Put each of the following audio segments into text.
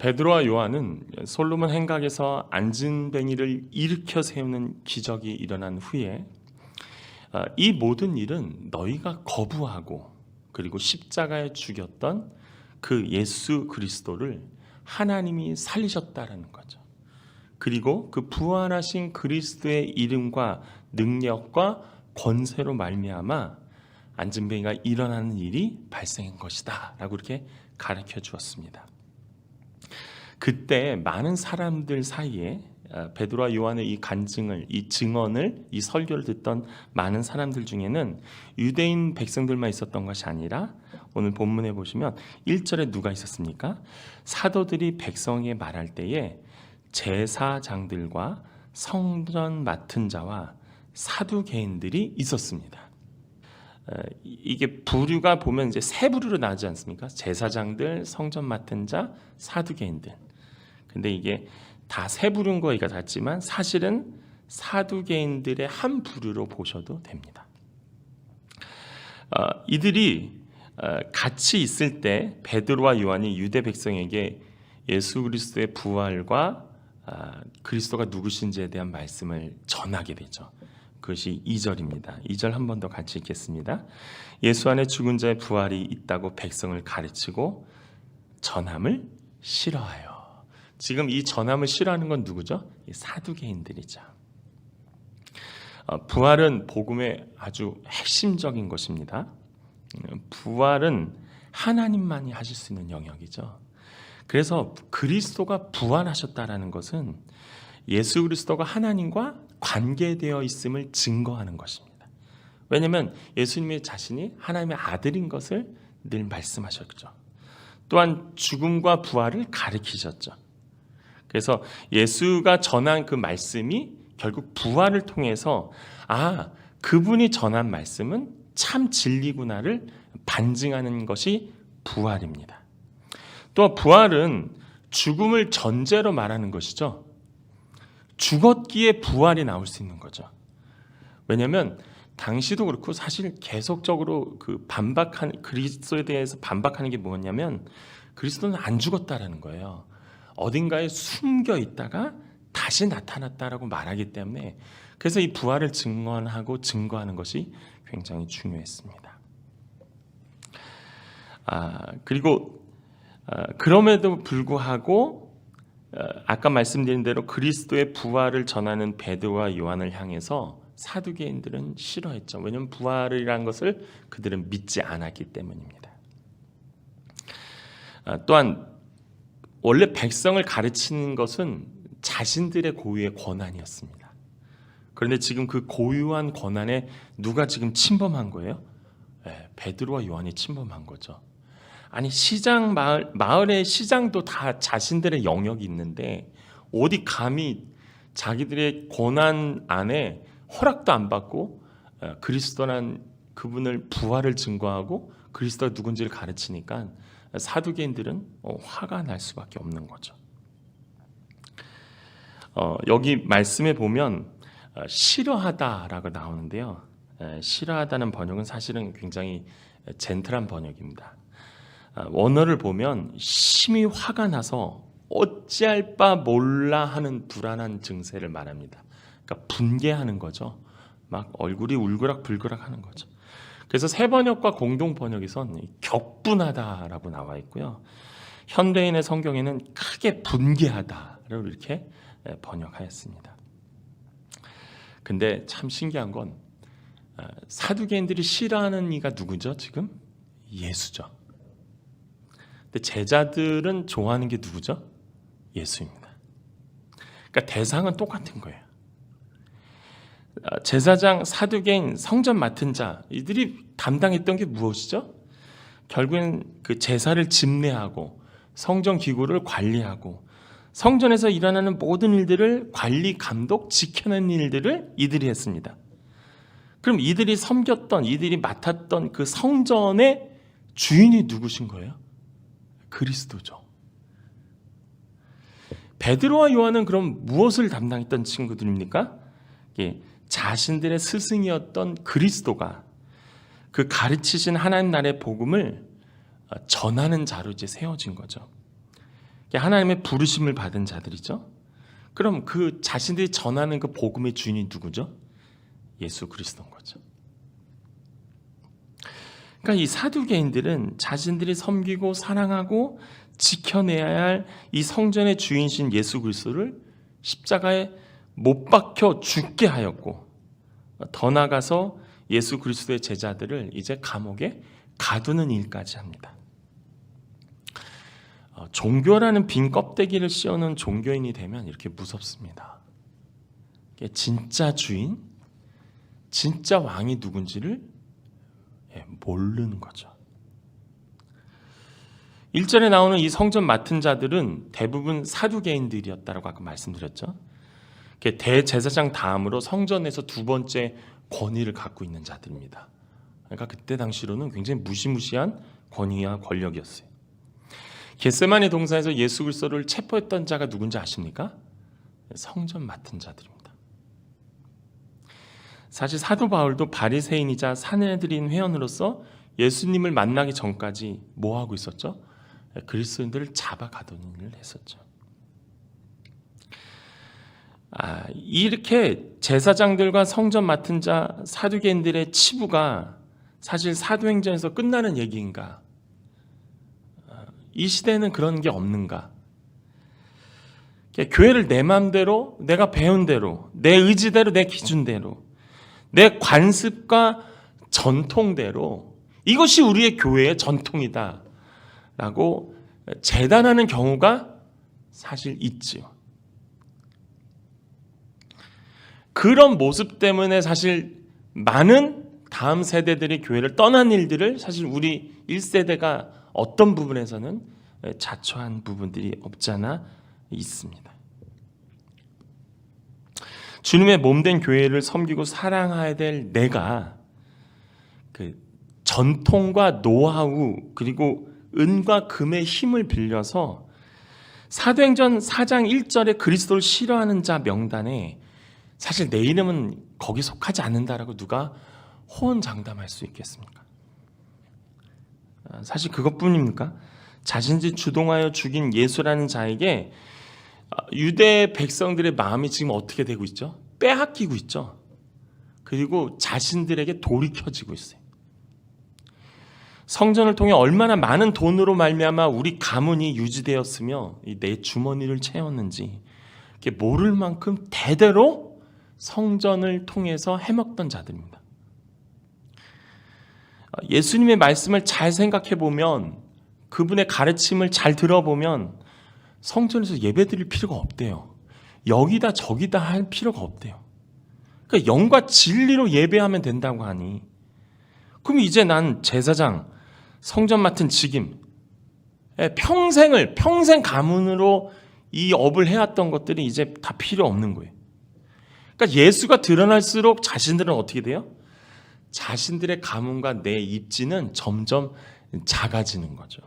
베드로와 요한은 솔로몬 행각에서 안진뱅이를 일으켜 세우는 기적이 일어난 후에 이 모든 일은 너희가 거부하고 그리고 십자가에 죽였던 그 예수 그리스도를 하나님이 살리셨다라는 거죠. 그리고 그 부활하신 그리스도의 이름과 능력과 권세로 말미암아 안진뱅이가 일어나는 일이 발생한 것이다 라고 이렇게 가르쳐 주었습니다. 그때 많은 사람들 사이에 베드로와 요한의 이 간증을, 이 증언을, 이 설교를 듣던 많은 사람들 중에는 유대인 백성들만 있었던 것이 아니라 오늘 본문에 보시면 1절에 누가 있었습니까? 사도들이 백성에게 말할 때에 제사장들과 성전 맡은 자와 사두개인들이 있었습니다. 이게 부류가 보면 이제 세 부류로 나누지 않습니까? 제사장들, 성전 맡은 자, 사두개인들. 근데 이게 다 세 부류인 거가 같지만 사실은 사두개인들의 한 부류로 보셔도 됩니다. 이들이 같이 있을 때 베드로와 요한이 유대 백성에게 예수 그리스도의 부활과 그리스도가 누구신지에 대한 말씀을 전하게 되죠. 그것이 2절입니다. 2절 한 번 더 같이 읽겠습니다. 예수 안에 죽은 자의 부활이 있다고 백성을 가르치고 전함을 싫어하여. 지금 이 전함을 싫어하는 건 누구죠? 사두개인들이죠. 부활은 복음의 아주 핵심적인 것입니다. 부활은 하나님만이 하실 수 있는 영역이죠. 그래서 그리스도가 부활하셨다라는 것은 예수 그리스도가 하나님과 관계되어 있음을 증거하는 것입니다. 왜냐하면 예수님의 자신이 하나님의 아들인 것을 늘 말씀하셨죠. 또한 죽음과 부활을 가리키셨죠. 그래서 예수가 전한 그 말씀이 결국 부활을 통해서 그분이 전한 말씀은 참 진리구나를 반증하는 것이 부활입니다. 또 부활은 죽음을 전제로 말하는 것이죠. 죽었기에 부활이 나올 수 있는 거죠. 왜냐하면 당시도 그렇고 사실 계속적으로 그리스도에 대해서 반박하는 게 뭐냐면 그리스도는 안 죽었다라는 거예요. 어딘가에 숨겨 있다가 다시 나타났다라고 말하기 때문에 그래서 이 부활을 증언하고 증거하는 것이 굉장히 중요했습니다. 그리고 그럼에도 불구하고 아까 말씀드린 대로 그리스도의 부활을 전하는 베드로와 요한을 향해서 사두개인들은 싫어했죠. 왜냐하면 부활이라는 것을 그들은 믿지 않았기 때문입니다. 또한 원래 백성을 가르치는 것은 자신들의 고유의 권한이었습니다. 그런데 지금 그 고유한 권한에 누가 지금 침범한 거예요? 베드로와 요한이 침범한 거죠. 아니 시장 마을의 시장도 다 자신들의 영역이 있는데 어디 감히 자기들의 권한 안에 허락도 안 받고 그리스도란 그분을 부활을 증거하고 그리스도가 누군지를 가르치니까 사두개인들은 화가 날 수밖에 없는 거죠. 여기 말씀에 보면 싫어하다라고 나오는데요. 싫어하다는 번역은 사실은 굉장히 젠틀한 번역입니다. 원어를 보면 심히 화가 나서 어찌할 바 몰라 하는 불안한 증세를 말합니다. 그러니까 분개하는 거죠. 막 얼굴이 울그락불그락 하는 거죠. 그래서 새 번역과 공동 번역에선 격분하다라고 나와 있고요. 현대인의 성경에는 크게 분개하다라고 이렇게 번역하였습니다. 근데 참 신기한 건 사두개인들이 싫어하는 이가 누구죠? 지금 예수죠. 근데 제자들은 좋아하는 게 누구죠? 예수입니다. 그러니까 대상은 똑같은 거예요. 제사장, 사두개인, 성전 맡은 자 이들이 담당했던 게 무엇이죠? 결국엔 그 제사를 집례하고 성전 기구를 관리하고 성전에서 일어나는 모든 일들을 관리, 감독, 지켜낸 일들을 이들이 했습니다. 그럼 이들이 섬겼던, 이들이 맡았던 그 성전의 주인이 누구신 거예요? 그리스도죠. 베드로와 요한은 그럼 무엇을 담당했던 친구들입니까? 자신들의 스승이었던 그리스도가 그 가르치신 하나님 나라의 복음을 전하는 자로 이제 세워진 거죠. 하나님의 부르심을 받은 자들이죠. 그럼 그 자신들이 전하는 그 복음의 주인이 누구죠? 예수 그리스도인 거죠. 그러니까 이 사두개인들은 자신들이 섬기고 사랑하고 지켜내야 할 이 성전의 주인신 예수 그리스도를 십자가에 못 박혀 죽게 하였고, 더 나아가서 예수 그리스도의 제자들을 이제 감옥에 가두는 일까지 합니다. 종교라는 빈 껍데기를 씌우는 종교인이 되면 이렇게 무섭습니다. 진짜 주인, 진짜 왕이 누군지를 모르는 거죠. 1절에 나오는 이 성전 맡은 자들은 대부분 사두개인들이었다고 아까 말씀드렸죠. 대제사장 다음으로 성전에서 두 번째 권위를 갖고 있는 자들입니다. 그러니까 그때 당시로는 굉장히 무시무시한 권위와 권력이었어요. 겟세마네 동산에서 예수 그리스도를 체포했던 자가 누군지 아십니까? 성전 맡은 자들입니다. 사실 사도 바울도 바리새인이자 산헤드린 회원으로서 예수님을 만나기 전까지 뭐 하고 있었죠? 그리스도인들을 잡아 가두는 일을 했었죠. 이렇게 제사장들과 성전 맡은 자 사두개인들의 치부가 사실 사도행전에서 끝나는 얘기인가? 이 시대에는 그런 게 없는가? 교회를 내 마음대로, 내가 배운 대로, 내 의지대로, 내 기준대로, 내 관습과 전통대로 이것이 우리의 교회의 전통이다 라고 재단하는 경우가 사실 있지요. 그런 모습 때문에 사실 많은 다음 세대들이 교회를 떠난 일들을 사실 우리 1세대가 어떤 부분에서는 자초한 부분들이 없지 않아 있습니다. 주님의 몸된 교회를 섬기고 사랑해야 될 내가 그 전통과 노하우 그리고 은과 금의 힘을 빌려서 사도행전 4장 1절에 그리스도를 싫어하는 자 명단에 사실 내 이름은 거기 속하지 않는다라고 누가 호언장담할 수 있겠습니까? 사실 그것뿐입니까? 자신이 주동하여 죽인 예수라는 자에게 유대 백성들의 마음이 지금 어떻게 되고 있죠? 빼앗기고 있죠. 그리고 자신들에게 돌이켜지고 있어요. 성전을 통해 얼마나 많은 돈으로 말미암아 우리 가문이 유지되었으며 내 주머니를 채웠는지 모를 만큼 대대로 성전을 통해서 해먹던 자들입니다. 예수님의 말씀을 잘 생각해 보면 그분의 가르침을 잘 들어보면 성전에서 예배 드릴 필요가 없대요. 여기다 저기다 할 필요가 없대요. 그러니까 영과 진리로 예배하면 된다고 하니 그럼 이제 난 제사장, 성전 맡은 직임, 평생 가문으로 이 업을 해왔던 것들이 이제 다 필요 없는 거예요. 그러니까 예수가 드러날수록 자신들은 어떻게 돼요? 자신들의 가문과 내 입지는 점점 작아지는 거죠.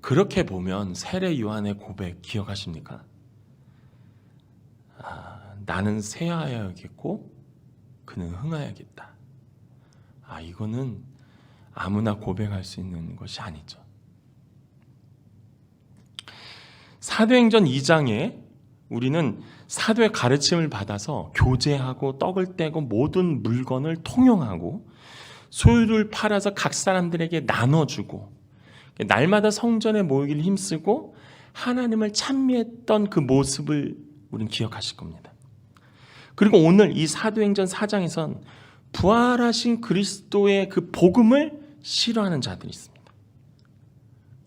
그렇게 보면 세례 요한의 고백 기억하십니까? 나는 쇠하여야겠고 그는 흥하여야겠다. 이거는 아무나 고백할 수 있는 것이 아니죠. 사도행전 2장에 우리는 사도의 가르침을 받아서 교제하고 떡을 떼고 모든 물건을 통용하고 소유를 팔아서 각 사람들에게 나눠주고 날마다 성전에 모이기를 힘쓰고 하나님을 찬미했던 그 모습을 우리는 기억하실 겁니다. 그리고 오늘 이 사도행전 4장에선 부활하신 그리스도의 그 복음을 싫어하는 자들이 있습니다.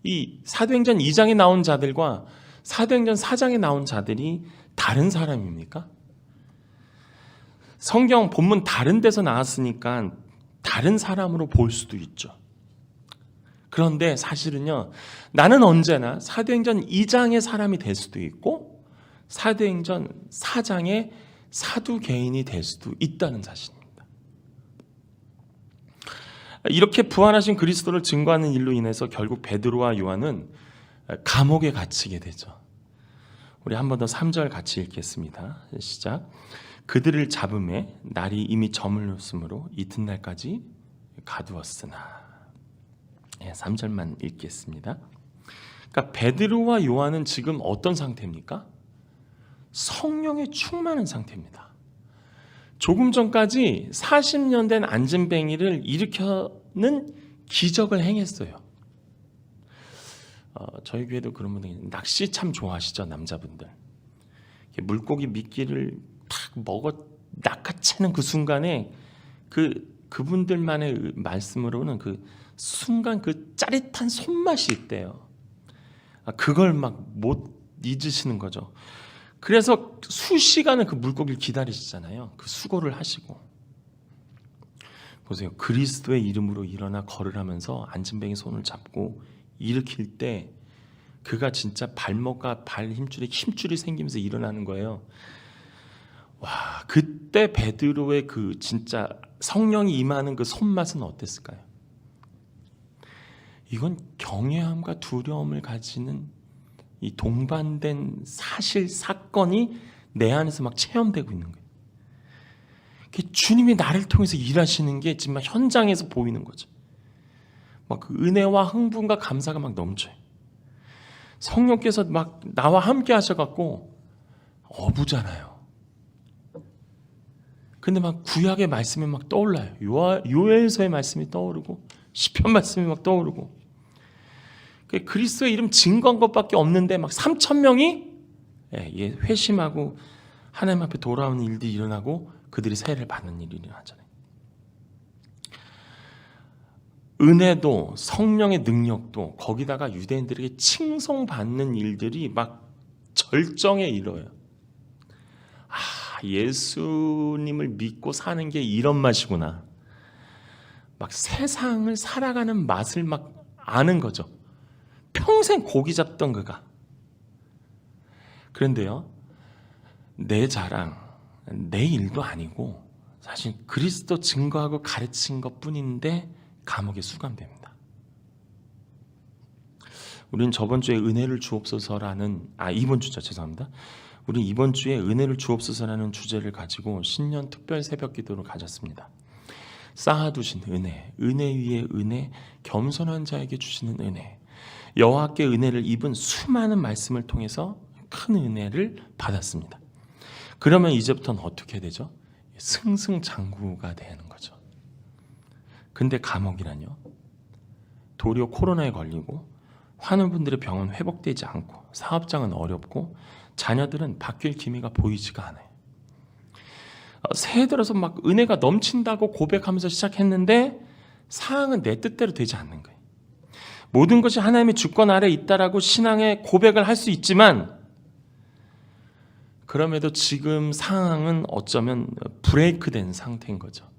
이 사도행전 2장에 나온 자들과 사도행전 4장에 나온 자들이 다른 사람입니까? 성경 본문 다른 데서 나왔으니까 다른 사람으로 볼 수도 있죠. 그런데 사실은요, 나는 언제나 사도행전 2장의 사람이 될 수도 있고 사도행전 4장의 사두개인이 될 수도 있다는 사실입니다. 이렇게 부활하신 그리스도를 증거하는 일로 인해서 결국 베드로와 요한은 감옥에 갇히게 되죠. 우리 한 번 더 3절 같이 읽겠습니다. 시작. 그들을 잡음에 날이 이미 저물었으므로 이튿날까지 가두었으나. 3절만 읽겠습니다. 그러니까 베드로와 요한은 지금 어떤 상태입니까? 성령에 충만한 상태입니다. 조금 전까지 40년 된 안진뱅이를 일으켜는 기적을 행했어요. 저희 교회도 그런 분들 낚시 참 좋아하시죠, 남자분들. 물고기 미끼를 탁 먹어 낚아채는 그 순간에 그분들만의 말씀으로는 그 순간 그 짜릿한 손맛이 있대요. 그걸 막 못 잊으시는 거죠. 그래서 수시간을 그 물고기를 기다리시잖아요. 그 수고를 하시고. 보세요. 그리스도의 이름으로 일어나 걸으라면서 안진뱅이 손을 잡고 일으킬 때 그가 진짜 발목과 발 힘줄이 생기면서 일어나는 거예요. 와, 그때 베드로의 그 진짜 성령이 임하는 그 손맛은 어땠을까요? 이건 경외함과 두려움을 가지는 이 동반된 사건이 내 안에서 막 체험되고 있는 거예요. 주님이 나를 통해서 일하시는 게 정말 현장에서 보이는 거죠. 막 그 은혜와 흥분과 감사가 막 넘쳐요. 성령께서 막 나와 함께 하셔갖고 어부잖아요. 근데 막 구약의 말씀이 막 떠올라요. 요엘서의 말씀이 떠오르고 시편 말씀이 막 떠오르고 그리스도의 이름 증거한 것밖에 없는데 막 3,000명이 회심하고 하나님 앞에 돌아오는 일들이 일어나고 그들이 세례를 받는 일이 일어나잖아요. 은혜도 성령의 능력도 거기다가 유대인들에게 칭송받는 일들이 막 절정에 이뤄요. 예수님을 믿고 사는 게 이런 맛이구나. 막 세상을 살아가는 맛을 막 아는 거죠. 평생 고기 잡던 그가. 그런데요, 내 자랑, 내 일도 아니고 사실 그리스도 증거하고 가르친 것뿐인데 감옥에 수감됩니다. 우린 저번 주에 은혜를 주옵소서라는 이번 주죠, 죄송합니다. 우리 이번 주에 은혜를 주옵소서라는 주제를 가지고 신년 특별 새벽 기도를 가졌습니다. 쌓아두신 은혜, 은혜 위에 은혜, 겸손한 자에게 주시는 은혜, 여호와께 은혜를 입은 수많은 말씀을 통해서 큰 은혜를 받았습니다. 그러면 이제부터는 어떻게 되죠? 승승장구가 되는 거죠. 근데 감옥이라뇨? 도리어 코로나에 걸리고 환우분들의 병은 회복되지 않고 사업장은 어렵고 자녀들은 바뀔 기미가 보이지가 않아요. 새해 들어서 막 은혜가 넘친다고 고백하면서 시작했는데 상황은 내 뜻대로 되지 않는 거예요. 모든 것이 하나님의 주권 아래 있다라고 신앙의 고백을 할 수 있지만 그럼에도 지금 상황은 어쩌면 브레이크된 상태인 거죠.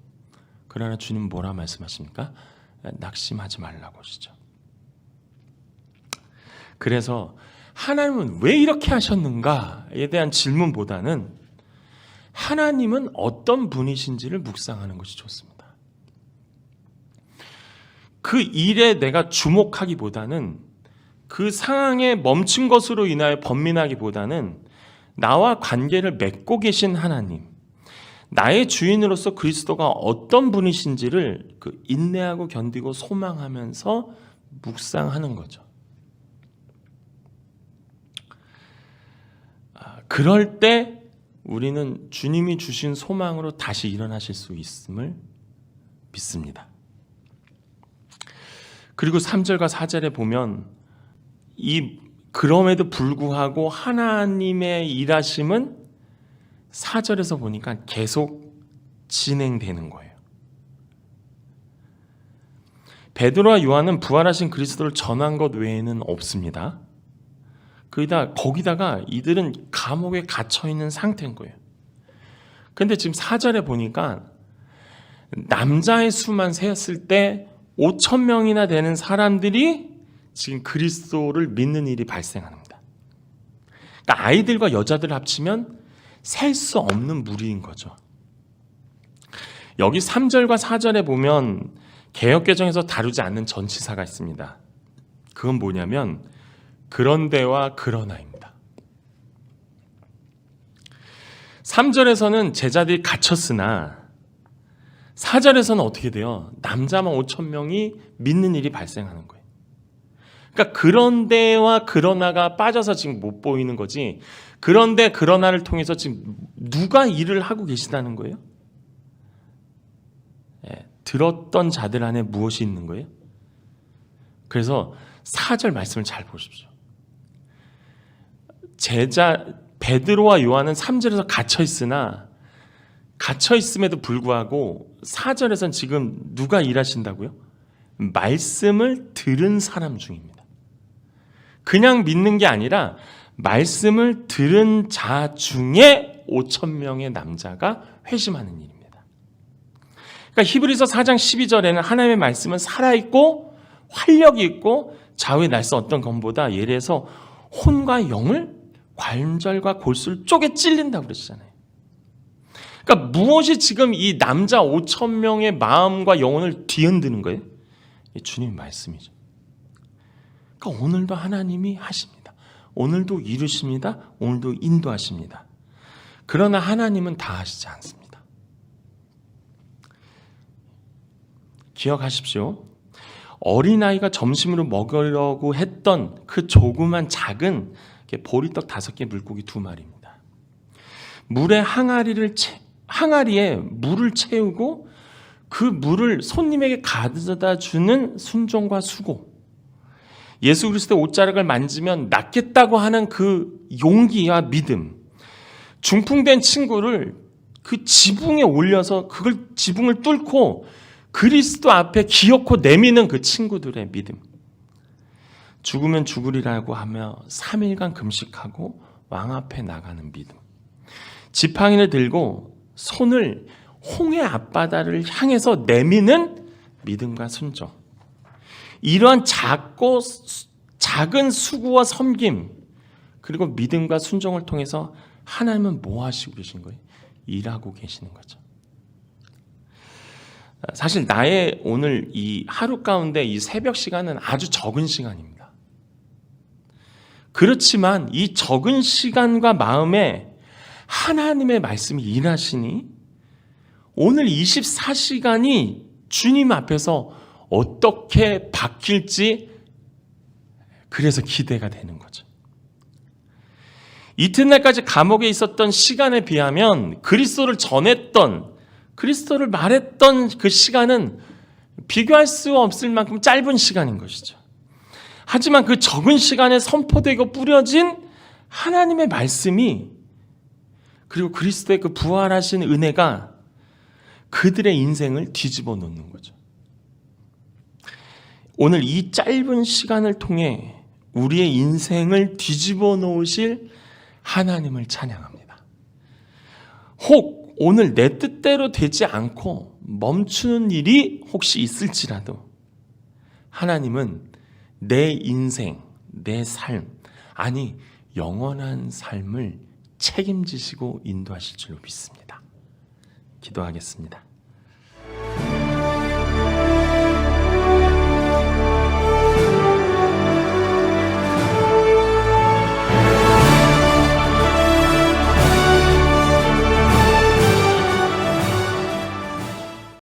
그러나 주님 뭐라 말씀하십니까? 낙심하지 말라고 하시죠. 그래서 하나님은 왜 이렇게 하셨는가에 대한 질문보다는 하나님은 어떤 분이신지를 묵상하는 것이 좋습니다. 그 일에 내가 주목하기보다는 그 상황에 멈춘 것으로 인하여 번민하기보다는 나와 관계를 맺고 계신 하나님, 나의 주인으로서 그리스도가 어떤 분이신지를 인내하고 견디고 소망하면서 묵상하는 거죠. 그럴 때 우리는 주님이 주신 소망으로 다시 일어나실 수 있음을 믿습니다. 그리고 3절과 4절에 보면 그럼에도 불구하고 하나님의 일하심은 4절에서 보니까 계속 진행되는 거예요. 베드로와 요한은 부활하신 그리스도를 전한 것 외에는 없습니다. 거기다가 이들은 감옥에 갇혀있는 상태인 거예요. 그런데 지금 4절에 보니까 남자의 수만 세었을 때 5,000명이나 되는 사람들이 지금 그리스도를 믿는 일이 발생합니다. 그러니까 아이들과 여자들을 합치면 셀 수 없는 무리인 거죠. 여기 3절과 4절에 보면 개역개정에서 다루지 않는 전치사가 있습니다. 그건 뭐냐면 그런데와 그러나입니다. 3절에서는 제자들이 갇혔으나 4절에서는 어떻게 돼요? 남자만 5,000명이 믿는 일이 발생하는 거예요. 그러니까 그런데와 그러나가 빠져서 지금 못 보이는 거지. 그런데 그러나를 통해서 지금 누가 일을 하고 계시다는 거예요? 들었던 자들 안에 무엇이 있는 거예요? 그래서 4절 말씀을 잘 보십시오. 베드로와 요한은 3절에서 갇혀 있으나 갇혀 있음에도 불구하고 4절에서는 지금 누가 일하신다고요? 말씀을 들은 사람 중입니다. 그냥 믿는 게 아니라 말씀을 들은 자 중에 5,000명의 남자가 회심하는 일입니다. 그러니까 히브리서 4장 12절에는 하나님의 말씀은 살아있고 활력이 있고 좌우에 날서 어떤 검보다 예리해서 혼과 영을 관절과 골수를 쪼개 찔린다고 그러시잖아요. 그러니까 무엇이 지금 이 남자 5,000명의 마음과 영혼을 뒤흔드는 거예요? 주님의 말씀이죠. 그러니까 오늘도 하나님이 하십니다. 오늘도 이루십니다. 오늘도 인도하십니다. 그러나 하나님은 다 하시지 않습니다. 기억하십시오. 어린아이가 점심으로 먹으려고 했던 그 조그만 작은 보리떡 5개, 물고기 2마리입니다. 항아리에 물을 채우고 그 물을 손님에게 가져다 주는 순종과 수고, 예수 그리스도의 옷자락을 만지면 낫겠다고 하는 그 용기와 믿음, 중풍된 친구를 그 지붕에 올려서 그걸 지붕을 뚫고 그리스도 앞에 기어코 내미는 그 친구들의 믿음, 죽으면 죽으리라고 하며 3일간 금식하고 왕 앞에 나가는 믿음, 지팡이를 들고 손을 홍해 앞바다를 향해서 내미는 믿음과 순종, 이러한 작은 수고와 섬김 그리고 믿음과 순종을 통해서 하나님은 뭐 하시고 계신 거예요? 일하고 계시는 거죠. 사실 나의 오늘 이 하루 가운데 이 새벽 시간은 아주 적은 시간입니다. 그렇지만 이 적은 시간과 마음에 하나님의 말씀이 일하시니 오늘 24시간이 주님 앞에서 어떻게 바뀔지 그래서 기대가 되는 거죠. 이튿날까지 감옥에 있었던 시간에 비하면 그리스도를 전했던, 그리스도를 말했던 그 시간은 비교할 수 없을 만큼 짧은 시간인 것이죠. 하지만 그 적은 시간에 선포되고 뿌려진 하나님의 말씀이, 그리고 그리스도의 그 부활하신 은혜가 그들의 인생을 뒤집어 놓는 거죠. 오늘 이 짧은 시간을 통해 우리의 인생을 뒤집어 놓으실 하나님을 찬양합니다. 혹 오늘 내 뜻대로 되지 않고 멈추는 일이 혹시 있을지라도 하나님은 내 인생, 내 삶, 아니 영원한 삶을 책임지시고 인도하실 줄로 믿습니다. 기도하겠습니다.